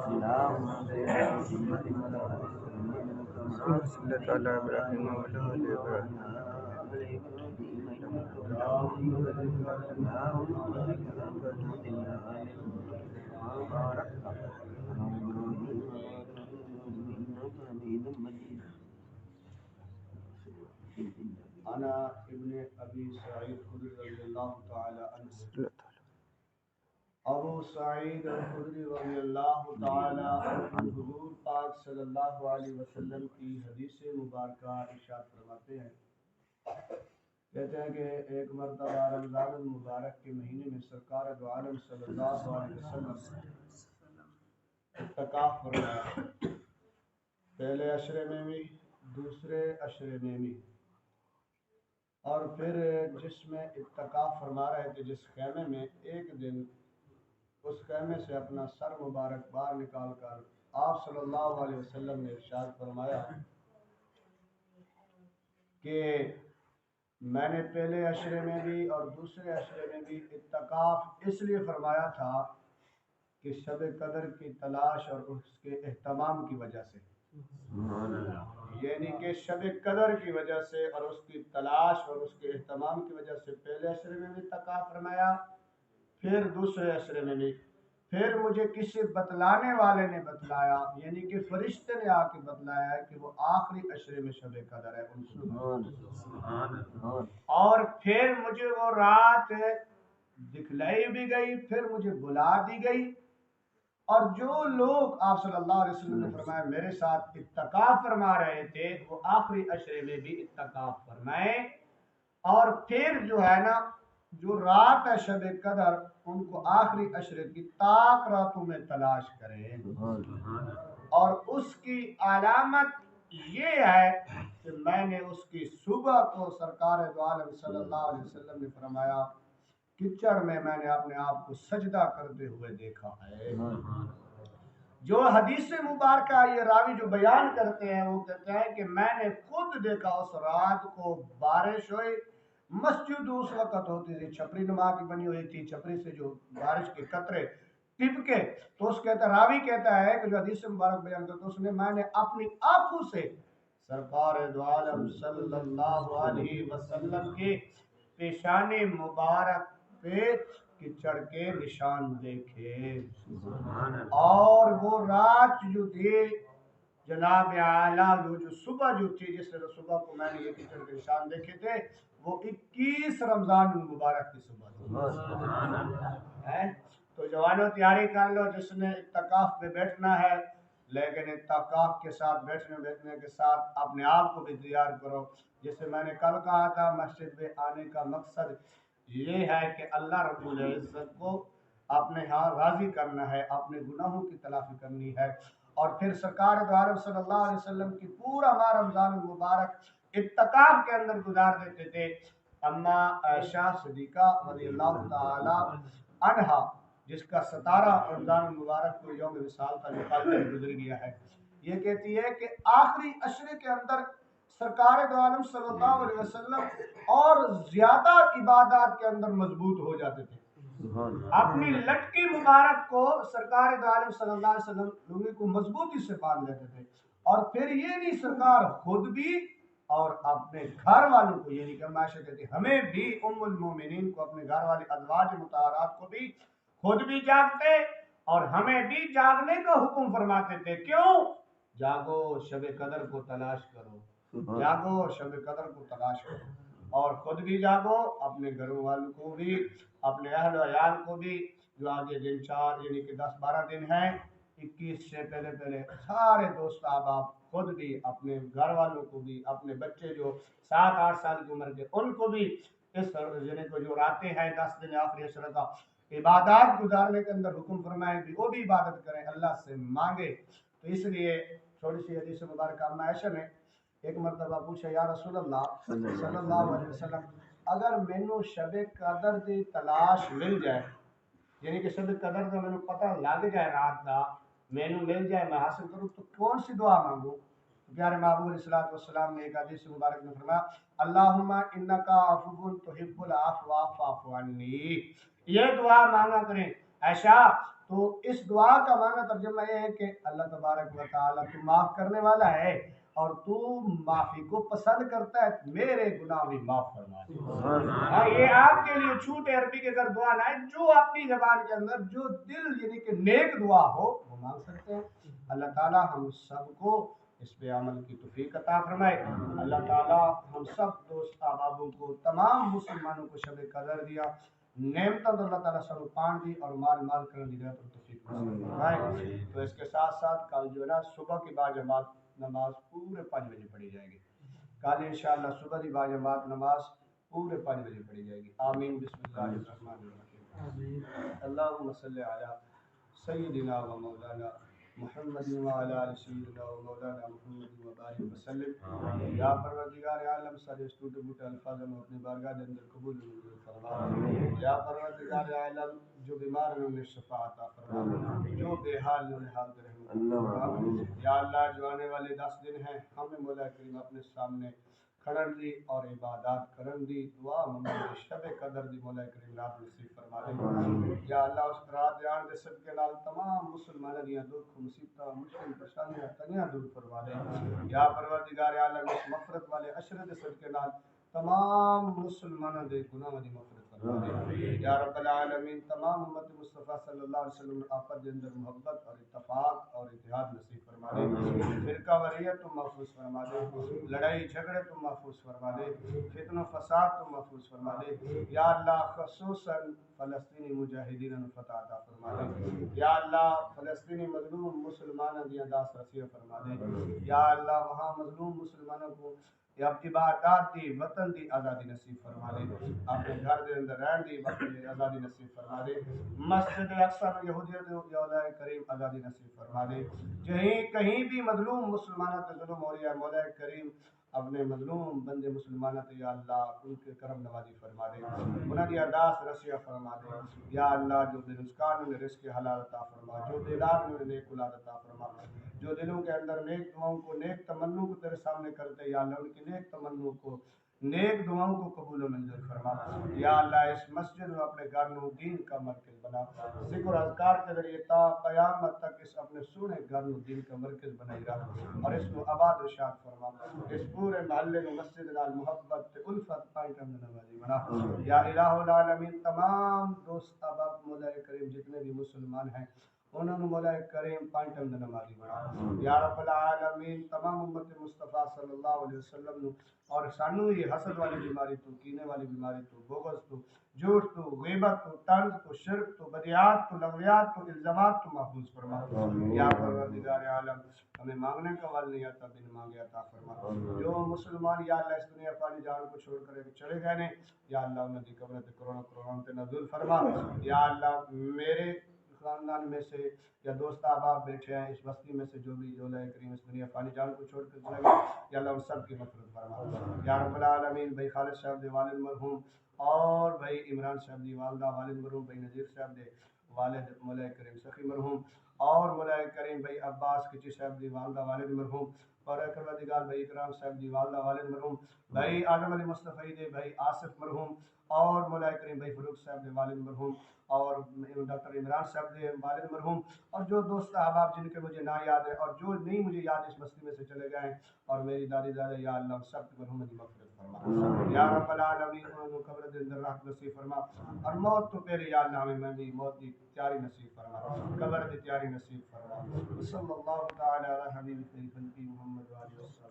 صلی اللہ علیہ ابراہیم وعلی آل ابراہیم انا ابن ابی سعید خدری رضی اللہ تعالی عنہ ابو سعید الخدری رضی اللہ تعالی عنہ حضور پاک صلی اللہ علیہ وسلم کی حدیث مبارکہ ارشاد فرماتے ہیں، کہتے ہیں کہ ایک مرتبہ رمضان المبارک کے مہینے میں سرکار دو عالم صلی اللہ علیہ وسلم اعتکاف فرمایا، پہلے عشرے میں بھی دوسرے عشرے میں بھی، اور پھر جس میں اعتکاف فرما رہے تھے جس خیمے میں، ایک دن اس خیمے سے اپنا سر مبارک باہر نکال کر آپ صلی اللہ علیہ وسلم نے ارشاد فرمایا کہ میں نے پہلے عشرے میں بھی اور دوسرے عشرے میں بھی اعتکاف اس لیے فرمایا تھا کہ شب قدر کی تلاش اور اس کے اہتمام کی وجہ سے، یعنی کہ شب قدر کی وجہ سے اور اس کی تلاش اور اس کے اہتمام کی وجہ سے پہلے عشرے میں بھی اعتکاف فرمایا، پھر دوسرے عشرے میں بھی، پھر مجھے کسی بتلانے والے نے بتلایا، یعنی کہ فرشتے نے آ کے بتلایا ہے کہ وہ آخری عشرے میں شب قدر ہے ان کو، اور پھر مجھے وہ رات دکھلائی بھی گئی، پھر مجھے بلا دی گئی، اور جو لوگ آپ صلی اللہ علیہ وسلم نے فرمایا میرے ساتھ اعتکاف فرما رہے تھے وہ آخری عشرے میں بھی اعتکاف فرمائے، اور پھر جو ہے نا جو رات ہے شب قدر ان کو آخری عشرے کی طاق راتوں میں تلاش کریں، اور اس کی علامت یہ ہے کہ میں نے اس کی صبح کو سرکار دو عالم صلی اللہ علیہ وسلم نے فرمایا کچڑ میں نے اپنے آپ کو سجدہ کرتے ہوئے دیکھا ہے۔ جو حدیث مبارکہ یہ راوی جو بیان کرتے ہیں وہ کہتے ہیں کہ میں نے خود دیکھا اس رات کو، بارش ہوئی، مسجد اس وقت ہوتی تھی چھپری نما کی بنی ہوئی تھی، چھپری سے جو بارش کے قطرے ٹپکے، تو اس راوی کہتا ہے کہ جو حدیث مبارک بیان کرتا ہے اس نے میں نے اپنی آنکھوں سے سرکار دو عالم صلی اللہ علیہ وسلم کی پیشان مبارک پہ کچڑ کے نشان دیکھے، اور وہ رات جو تھی جناب اعلیٰ جو صبح جو تھی جس طرح صبح کو میں نے یہ کچڑ کے نشان دیکھے تھے وہ 21 رمضان المبارک کی صبح تھی۔ تو جوانوں تیاری کر لو، جس نے اعتکاف پہ بیٹھنا ہے، لیکن اعتکاف کے ساتھ بیٹھنے کے ساتھ اپنے آپ کو بھی تیار کرو، جیسے میں نے کل کہا تھا مسجد میں آنے کا مقصد یہ ہے کہ اللہ رب العزت کو اپنے ہاں راضی کرنا ہے، اپنے گناہوں کی تلافی کرنی ہے، اور پھر سرکار دو عالم صلی اللہ علیہ وسلم کی پورا ماہ رمضان المبارک اعتکاف کے اندر گزار دیتے تھے۔ اما عائشہ صدیقہ رضی اللہ تعالی عنہا جس کا 17 رمضان المبارک کو یوم وصال تھا جو کل تک گزر گیا ہے، یہ کہتی ہے کہ آخری عشرے کے اندر سرکار دو عالم صلی اللہ علیہ وسلم اور زیادہ عبادات کے اندر مضبوط ہو جاتے تھے، اپنی لٹکی مبارک کو سرکار دو عالم صلی اللہ علیہ وسلم لوگوں کو مضبوطی سے باندھ لیتے تھے، اور پھر یہ نہیں سرکار خود بھی اور اپنے گھر والوں کو، یعنی کہ عائشہ کہتی ہمیں بھی ام المومنین کو اپنے گھر والی ازواج مطہرات کو بھی خود بھی جاگتے اور ہمیں بھی جاگنے کا حکم فرماتے تھے، کیوں؟ جاگو شب قدر کو تلاش کرو، جاگو شب قدر کو تلاش کرو، اور خود بھی جاگو، اپنے گھروں والوں کو بھی، اپنے اہل و عیال کو بھی، جو آگے دن 4 یعنی کہ 10-12 دن ہیں، 21 سے پہلے سارے دوست احباب خود بھی، اپنے گھر والوں کو بھی، اپنے بچے جو 7-8 سال کی عمر کے ان کو بھی اس یعنی کو جو راتیں ہیں 10 دن آخری عشرہ کا عبادات گزارنے کے اندر حکم فرمائے بھی وہ بھی عبادت کریں، اللہ سے مانگے۔ تو اس لیے تھوڑی سی حدیث مبارکہ اما عائشہ نے ایک مرتبہ پوچھا یا رسول اللہ صلی اللہ علیہ وسلم اگر مینوں شب قدر دی تلاش مل جائے، یعنی کہ شب قدر کا مینوں پتہ لگ جائے، رات کا مینوں مل جائے، میں حاصل کروں، تو کون سی دعا مانگوں؟ پیارے محبوب علیہ السلام نے ایک حدیث مبارک میں فرمایا اللہم انکا عفو تحب العفو فاعف عنی، یہ دعا مانگا کریں عائشہ تو اس دعا کا معنی ترجمہ یہ ہے کہ اللہ تبارک و تعالیٰ تو معاف کرنے والا ہے اور تو معافی کو پسند کرتا ہے، میرے گناہ بھی معاف فرما دے۔ ہاں یہ آپ کے لیے چھوٹ ہے عربی کے اگر دعا نہ ہے، جو اپنی زبان کے اندر جو دل یعنی کہ نیک دعا ہو وہ مانگ سکتے ہیں۔ اللہ تعالیٰ ہم سب کو اس پہ عمل کی توفیق عطا فرمائے۔ اللہ تعالیٰ ہم سب دوست احبابوں کو تمام مسلمانوں کو شب قدر دیا نعمتوں تو اللہ تعالیٰ سب پان دی اور مال کرنے دی اور توفیق فرمائے۔ تو اس کے ساتھ ساتھ کل جو ہے نا صبح کی باجماعت نماز پورے 5 بجے پڑھی جائے گی۔ کل انشاءاللہ صبح کی باجماعت نماز پورے 5 بجے پڑھی جائے گی۔ آمین۔ بسم اللہ الرحمن الرحیم۔ اللہم صلی علی سیدنا و مولانا محمد وعلی آل سیدنا و مولانا محمد وبارک وسلم۔ یا پروردگار عالم سارے ٹوٹے پھوٹے الفاظ ہم اپنی بارگاہ کے اندر قبول منظور فرما۔ یا پروردگار عالم جو بیمار ہیں انہیں شفا عطا فرما، جو بے حال ہیں انہیں حال رحمت فرما۔ یا اللہ جو آنے والے 10 دن ہیں ہمیں مولا کریم اپنے سامنے کھڑن دی اور عبادات کرن دی، دعا منگی شب قدر دی مولا کریم رات نصیب فرما دے۔ یا اللہ اس رات جان دے صدقے نال تمام مسلمانوں دیاں دکھ مصیبتاں مشکل پریشانیاں تنگیاں دور فرما دے۔ یا پروردگار عالم اس مغفرت والے عشر دے صدقے نال تمام مسلمانوں دے گناہوں دی مغفرت فرما دے۔ یا رب العالمین تمام امت مصطفیٰ صلی اللہ علیہ وسلم آپس دے اندر محبت اور اتفاق اور اتحاد نصیب فرما دے۔ فرقہ واریت تو محفوظ فرما دے، لڑائی جھگڑے تو محفوظ فرما دے، فتنہ و فساد تو محفوظ فرما دے۔ یا اللہ خصوصاً فلسطینی مجاہدین فتح عطا فرما دے۔ یا اللہ فلسطینی مظلوم مسلمانوں دی داس رسیہ فرما دے۔ یا اللہ وہاں مظلوم مسلمانوں کو یا عبادات دی وطن دی آزادی نصیب فرما دے، اپنے گھر دے اندر رہن دی وقت دی آزادی نصیب فرما دے، مسجد اقصی میں یہودیت یا مولا کریم آزادی نصیب فرما دے۔ کہیں بھی مظلوم مسلمانوں تے ظلم ہو رہا ہے مولا کریم اپنے مظلوم بندے مسلمانوں تے یا اللہ ان کے کرم نوازی فرما دے، انہاں دی اداس رسیہ فرما دے۔ یا اللہ جو بے رزقان انہیں رزق حلال عطا فرما، جو بے اولاد انہیں نیک اولاد عطا فرما، جو دلوں کے اندر نیک دعاؤں کو نیک تمنوں کو تیرے سامنے کرتے یا اللہ ان کی نیک تمنوں کو نیک دعاؤں کو قبول و منظور فرما۔ یا اللہ اس مسجد میں اپنے گھر نو دین کا مرکز بنا، ذکر و اذکار کے ذریعے تا قیامت تک اس اپنے سونے گھر نو دین کا مرکز بنائی رکھ اور اس کو آباد و شاد فرما۔ اس پورے محلے نو مسجد نال محبت الفت پائی کا نوازی بنا۔ یا الہ العالمین تمام دوست احباب مولا کریم جتنے بھی مسلمان ہیں انہوں نے مولا کریم پانچ ٹائم دا نمازی بنا۔ یا رب العالمین تمام امت مصطفیٰ صلی اللہ علیہ وسلم نو اور سانو یہ حسد والی بیماری تو کینے والی بیماری تو بغض تو جھوٹ تو غیبت تو طنز تو شرک تو بدیات تو لغویات تو الزامات تو محفوظ فرما۔ یا پروردگار عالم ہمیں مانگنے کا وال نہیں آتا بن مانگے عطا فرما۔ جو مسلمان یا اللہ اس دنیا پانی جان کو چھوڑ کر چلے گئے نے یا اللہ انہوں نے قبر تے کروڑوں کروڑوں تے نزول فرما۔ یا اللہ میرے خاندان میں سے یا دوست احباب بیٹھے ہیں اس بستی میں سے جو بھی جو اللہ کریم اس دنیا فانی جان کو چھوڑ کر چلے گئے یا اللہ ان سب کی مغفرت فرما۔ یا رب العالمین بھائی خالد صاحب دے والد مرحوم اور بھائی عمران صاحب دی والدہ والد مرحوم، بھائی نذیر صاحب دے والد مولا کریم سخی مرحوم اور مولا کریم بھائی عباس کچی صاحب دی والدہ والد مرحوم اور پروردگار بھائی اکرام صاحب دی والدہ والد مرحوم، بھائی آدم علی مصطفی دے بھائی آصف مرحوم اور مولا کریم بھائی فروخ صاحب دے والد مرحوم اور ڈاکٹر عمران صاحب دے والد مرحوم اور جو دوست احباب جن کے مجھے نہ یاد ہے اور جو نہیں مجھے یاد اس بستی میں سے چلے گئے ہیں اور میری دادی دادا یا اللہ سب کے مرحوم کی مغفرت فرما۔ یا رب العالمین انہوں نے قبر دے اندر راحت نصیب فرما اور موت تو پہلے یا اللہ ہمیں بھی موت کی تیاری نصیب فرما، قبر کی تیاری نصیب فرما۔ صلی اللہ تعالی علی حبیب خلقی محمد و علیہ وسلم۔